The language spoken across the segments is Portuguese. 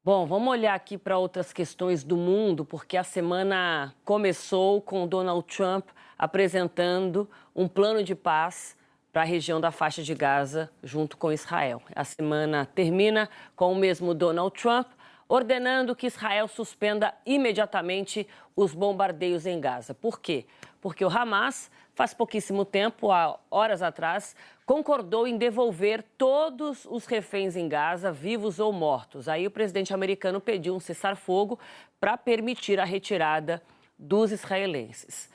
Bom, vamos olhar aqui para outras questões do mundo, porque a semana começou com Donald Trump apresentando um plano de paz para a região da faixa de Gaza, junto com Israel. A semana termina com o mesmo Donald Trump ordenando que Israel suspenda imediatamente os bombardeios em Gaza. Por quê? Porque o Hamas, faz pouquíssimo tempo, há horas atrás, concordou em devolver todos os reféns em Gaza, vivos ou mortos. Aí o presidente americano pediu um cessar-fogo para permitir a retirada dos israelenses.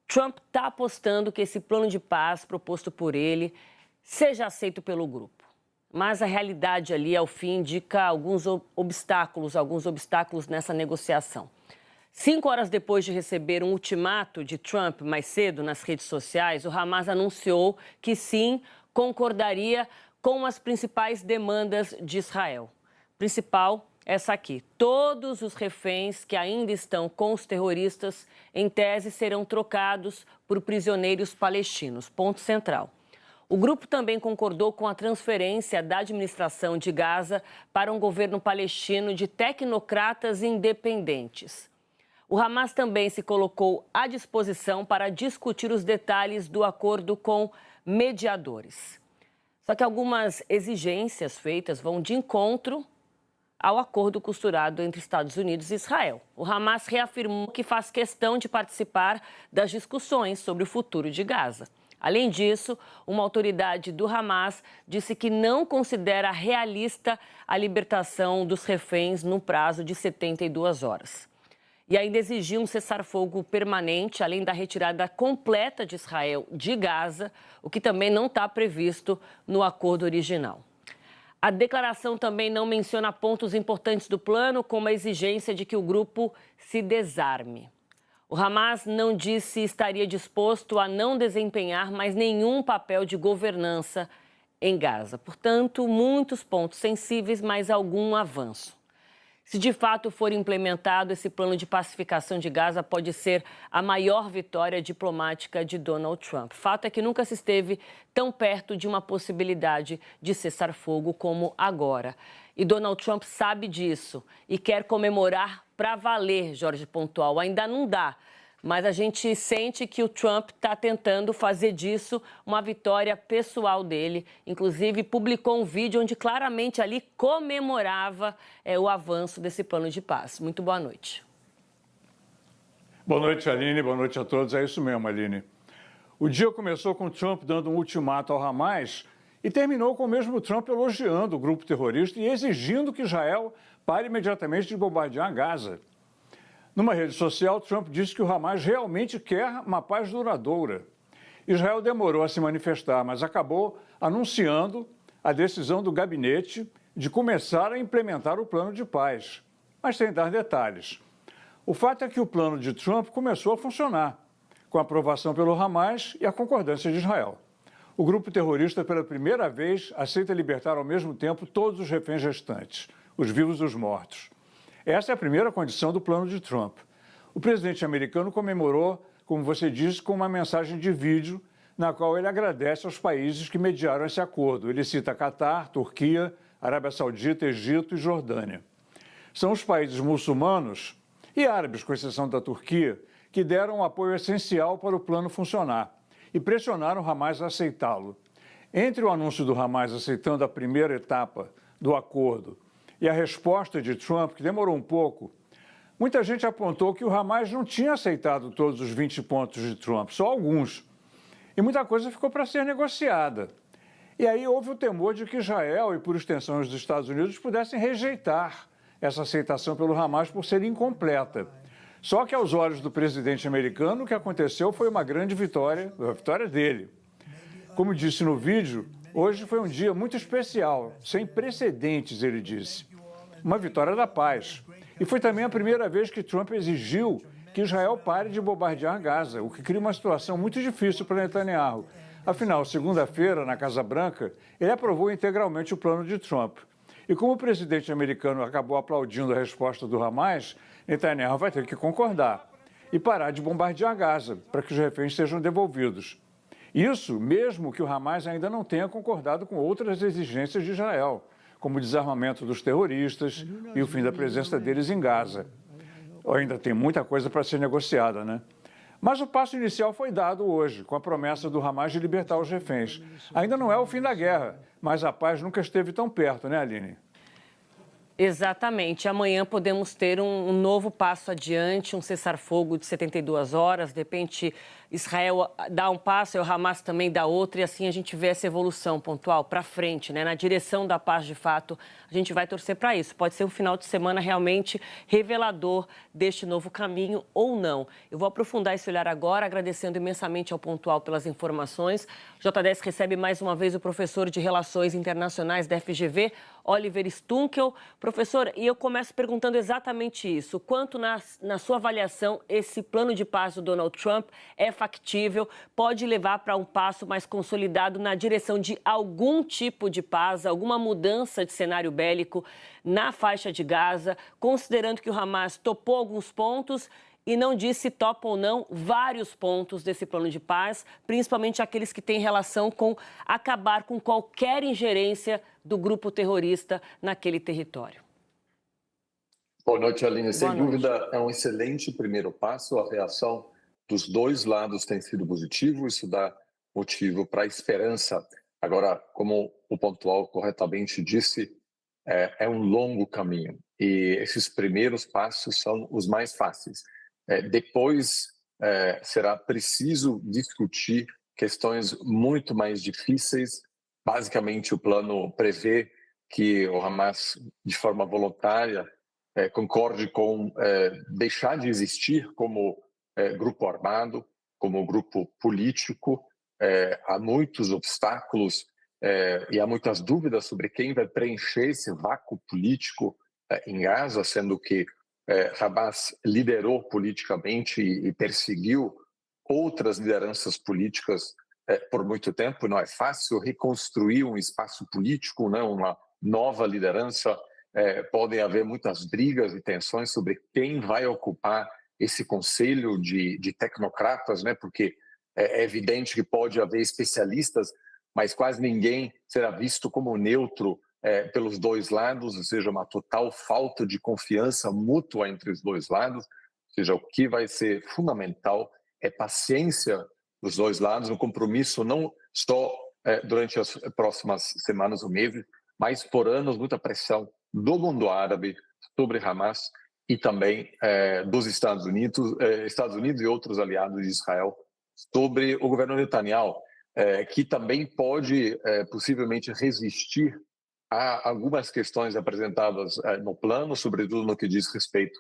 Trump está apostando que esse plano de paz proposto por ele seja aceito pelo grupo. Mas a realidade ali, ao fim, indica alguns obstáculos nessa negociação. 5 horas depois de receber um ultimato de Trump mais cedo nas redes sociais, o Hamas anunciou que sim, concordaria com as principais demandas de Israel. Principal, essa aqui: todos os reféns que ainda estão com os terroristas, em tese, serão trocados por prisioneiros palestinos. Ponto central. O grupo também concordou com a transferência da administração de Gaza para um governo palestino de tecnocratas independentes. O Hamas também se colocou à disposição para discutir os detalhes do acordo com mediadores. Só que algumas exigências feitas vão de encontro ao acordo costurado entre Estados Unidos e Israel. O Hamas reafirmou que faz questão de participar das discussões sobre o futuro de Gaza. Além disso, uma autoridade do Hamas disse que não considera realista a libertação dos reféns num prazo de 72 horas. E ainda exigiu um cessar-fogo permanente, além da retirada completa de Israel de Gaza, o que também não está previsto no acordo original. A declaração também não menciona pontos importantes do plano, como a exigência de que o grupo se desarme. O Hamas não disse se estaria disposto a não desempenhar mais nenhum papel de governança em Gaza. Portanto, muitos pontos sensíveis, mas algum avanço. Se de fato for implementado, esse plano de pacificação de Gaza pode ser a maior vitória diplomática de Donald Trump. Fato é que nunca se esteve tão perto de uma possibilidade de cessar-fogo como agora. E Donald Trump sabe disso e quer comemorar para valer, Jorge Pontual. Ainda não dá, mas a gente sente que o Trump está tentando fazer disso uma vitória pessoal dele. Inclusive, publicou um vídeo onde claramente ali comemorava o avanço desse plano de paz. Muito boa noite. Boa noite, Aline. Boa noite a todos. É isso mesmo, Aline. O dia começou com Trump dando um ultimato ao Hamas e terminou com o mesmo Trump elogiando o grupo terrorista e exigindo que Israel pare imediatamente de bombardear Gaza. Numa rede social, Trump disse que o Hamas realmente quer uma paz duradoura. Israel demorou a se manifestar, mas acabou anunciando a decisão do gabinete de começar a implementar o plano de paz, mas sem dar detalhes. O fato é que o plano de Trump começou a funcionar, com a aprovação pelo Hamas e a concordância de Israel. O grupo terrorista, pela primeira vez, aceita libertar ao mesmo tempo todos os reféns restantes, os vivos e os mortos. Essa é a primeira condição do plano de Trump. O presidente americano comemorou, como você disse, com uma mensagem de vídeo, na qual ele agradece aos países que mediaram esse acordo. Ele cita Catar, Turquia, Arábia Saudita, Egito e Jordânia. São os países muçulmanos e árabes, com exceção da Turquia, que deram um apoio essencial para o plano funcionar e pressionaram o Hamas a aceitá-lo. Entre o anúncio do Hamas aceitando a primeira etapa do acordo e a resposta de Trump, que demorou um pouco, muita gente apontou que o Hamas não tinha aceitado todos os 20 pontos de Trump, só alguns. E muita coisa ficou para ser negociada. E aí houve o temor de que Israel e, por extensão, os Estados Unidos pudessem rejeitar essa aceitação pelo Hamas por ser incompleta. Só que, aos olhos do presidente americano, o que aconteceu foi uma grande vitória, a vitória dele. Como disse no vídeo, hoje foi um dia muito especial, sem precedentes, ele disse. Uma vitória da paz. E foi também a primeira vez que Trump exigiu que Israel pare de bombardear Gaza, o que cria uma situação muito difícil para Netanyahu. Afinal, segunda-feira, na Casa Branca, ele aprovou integralmente o plano de Trump. E como o presidente americano acabou aplaudindo a resposta do Hamas, Netanyahu vai ter que concordar e parar de bombardear Gaza para que os reféns sejam devolvidos. Isso mesmo que o Hamas ainda não tenha concordado com outras exigências de Israel, como o desarmamento dos terroristas e o fim da presença deles em Gaza. Ainda tem muita coisa para ser negociada, né? Mas o passo inicial foi dado hoje, com a promessa do Hamas de libertar os reféns. Ainda não é o fim da guerra, mas a paz nunca esteve tão perto, né, Aline? Exatamente. Amanhã podemos ter um novo passo adiante, um cessar-fogo de 72 horas. De repente, Israel dá um passo e o Hamas também dá outro. E assim a gente vê essa evolução pontual para frente, né? Na direção da paz, de fato, a gente vai torcer para isso. Pode ser um final de semana realmente revelador deste novo caminho ou não. Eu vou aprofundar esse olhar agora, agradecendo imensamente ao Pontual pelas informações. O J10 recebe mais uma vez o professor de Relações Internacionais da FGV, Oliver Stunkel. Professor, e eu começo perguntando exatamente isso. Quanto, na sua avaliação, esse plano de paz do Donald Trump é factível, pode levar para um passo mais consolidado na direção de algum tipo de paz, alguma mudança de cenário bélico na faixa de Gaza, considerando que o Hamas topou alguns pontos e não disse se topa ou não vários pontos desse plano de paz, principalmente aqueles que têm relação com acabar com qualquer ingerência do grupo terrorista naquele território. Boa noite, Aline. Sem dúvida, é um excelente primeiro passo. A reação dos dois lados tem sido positiva. Isso dá motivo para a esperança. Agora, como o Pontual corretamente disse, é um longo caminho. E esses primeiros passos são os mais fáceis. Depois, será preciso discutir questões muito mais difíceis. Basicamente, o plano prevê que o Hamas, de forma voluntária, concorde com deixar de existir como grupo armado, como grupo político. Há muitos obstáculos e há muitas dúvidas sobre quem vai preencher esse vácuo político em Gaza, sendo que Hamas liderou politicamente e perseguiu outras lideranças políticas por muito tempo. Não é fácil reconstruir um espaço político, né? Uma nova liderança. Podem haver muitas brigas e tensões sobre quem vai ocupar esse conselho de tecnocratas, né? Porque é evidente que pode haver especialistas, mas quase ninguém será visto como neutro pelos dois lados, ou seja, uma total falta de confiança mútua entre os dois lados. Ou seja, o que vai ser fundamental é paciência dos dois lados, um compromisso não só durante as próximas semanas ou meses, mas por anos, muita pressão do mundo árabe sobre Hamas e também dos Estados Unidos e outros aliados de Israel sobre o governo Netanyahu, que também pode possivelmente resistir a algumas questões apresentadas no plano, sobretudo no que diz respeito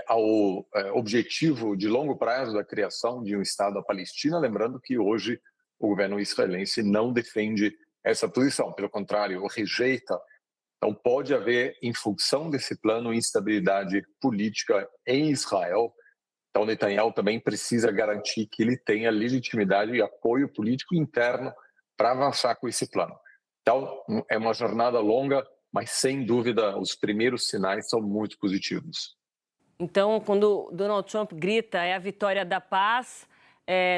ao objetivo de longo prazo da criação de um Estado da Palestina, lembrando que hoje o governo israelense não defende essa posição, pelo contrário, o rejeita. Então pode haver, em função desse plano, instabilidade política em Israel. Então Netanyahu também precisa garantir que ele tenha legitimidade e apoio político interno para avançar com esse plano. Então é uma jornada longa, mas sem dúvida os primeiros sinais são muito positivos. Então, quando Donald Trump grita é a vitória da paz,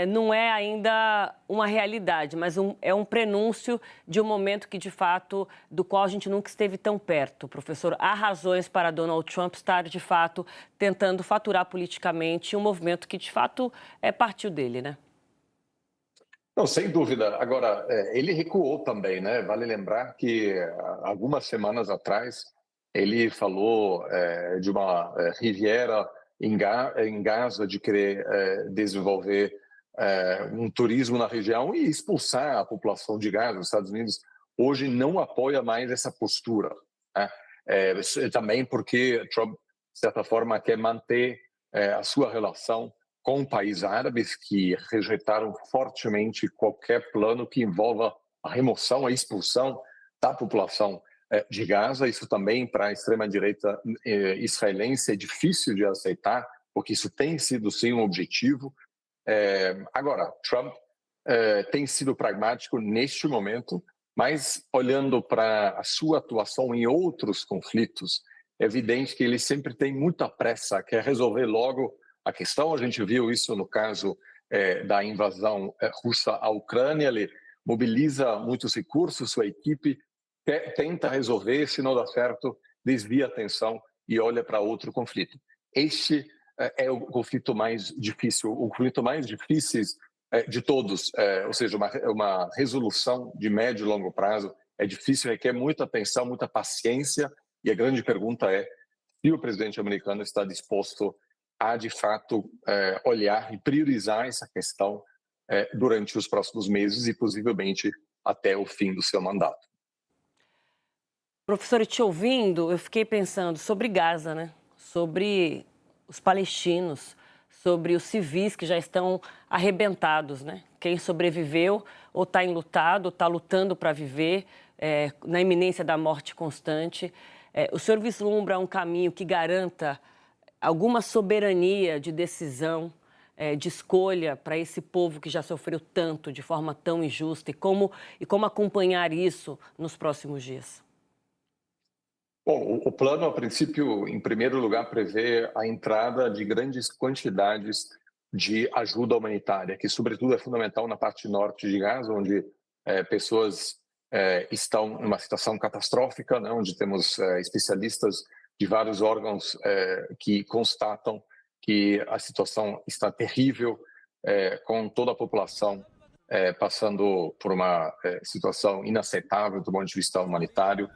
não é ainda uma realidade, mas é um prenúncio de um momento que, de fato, do qual a gente nunca esteve tão perto. Professor, há razões para Donald Trump estar, de fato, tentando faturar politicamente um movimento que, de fato, partiu dele, né? Não, sem dúvida. Agora, ele recuou também, né? Vale lembrar que algumas semanas atrás ele falou de uma Riviera em Gaza, de querer desenvolver um turismo na região e expulsar a população de Gaza. Os Estados Unidos hoje não apoia mais essa postura, né? Também porque Trump, de certa forma, quer manter a sua relação com países árabes que rejeitaram fortemente qualquer plano que envolva a remoção, a expulsão da população de Gaza. Isso também, para a extrema-direita israelense, é difícil de aceitar, porque isso tem sido, sim, um objetivo. Agora, Trump tem sido pragmático neste momento, mas olhando para a sua atuação em outros conflitos, é evidente que ele sempre tem muita pressa, quer resolver logo a questão. A gente viu isso no caso da invasão russa à Ucrânia. Ele mobiliza muitos recursos, sua equipe tenta resolver, se não dá certo, desvia a atenção e olha para outro conflito. Este é o conflito mais difícil, o conflito mais difícil de todos, ou seja, uma resolução de médio e longo prazo é difícil, requer muita atenção, muita paciência, e a grande pergunta é se o presidente americano está disposto a, de fato, olhar e priorizar essa questão durante os próximos meses e, possivelmente, até o fim do seu mandato. Professor, te ouvindo, eu fiquei pensando sobre Gaza, né? Sobre os palestinos, sobre os civis que já estão arrebentados, né? Quem sobreviveu ou está enlutado, ou está lutando para viver, na iminência da morte constante. O senhor vislumbra um caminho que garanta alguma soberania de decisão, de escolha para esse povo que já sofreu tanto, de forma tão injusta, e como acompanhar isso nos próximos dias? Bom, o plano, a princípio, em primeiro lugar, prevê a entrada de grandes quantidades de ajuda humanitária, que, sobretudo, é fundamental na parte norte de Gaza, onde pessoas estão em uma situação catastrófica, né, onde temos especialistas de vários órgãos que constatam que a situação está terrível, com toda a população passando por uma situação inaceitável do ponto de vista humanitário,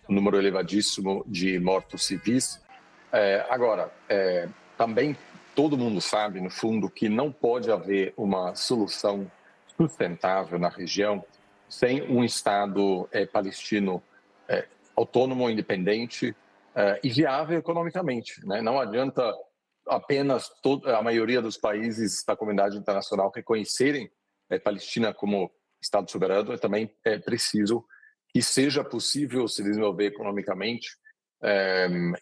um número elevadíssimo de mortos civis. Agora, também todo mundo sabe, no fundo, que não pode haver uma solução sustentável na região sem um Estado palestino autônomo, independente e viável economicamente, né? Não adianta apenas a maioria dos países da comunidade internacional reconhecerem a Palestina como Estado soberano, é também preciso que seja possível se desenvolver economicamente,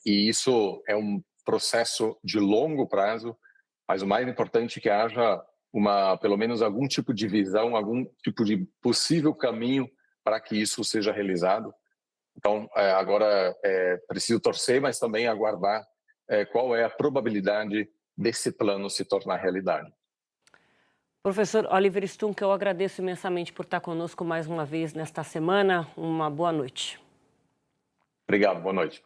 e isso é um processo de longo prazo, mas o mais importante é que haja pelo menos algum tipo de visão, algum tipo de possível caminho para que isso seja realizado. Então, agora é preciso torcer, mas também aguardar qual é a probabilidade desse plano se tornar realidade. Professor Oliver Stunk, eu agradeço imensamente por estar conosco mais uma vez nesta semana. Uma boa noite. Obrigado, boa noite.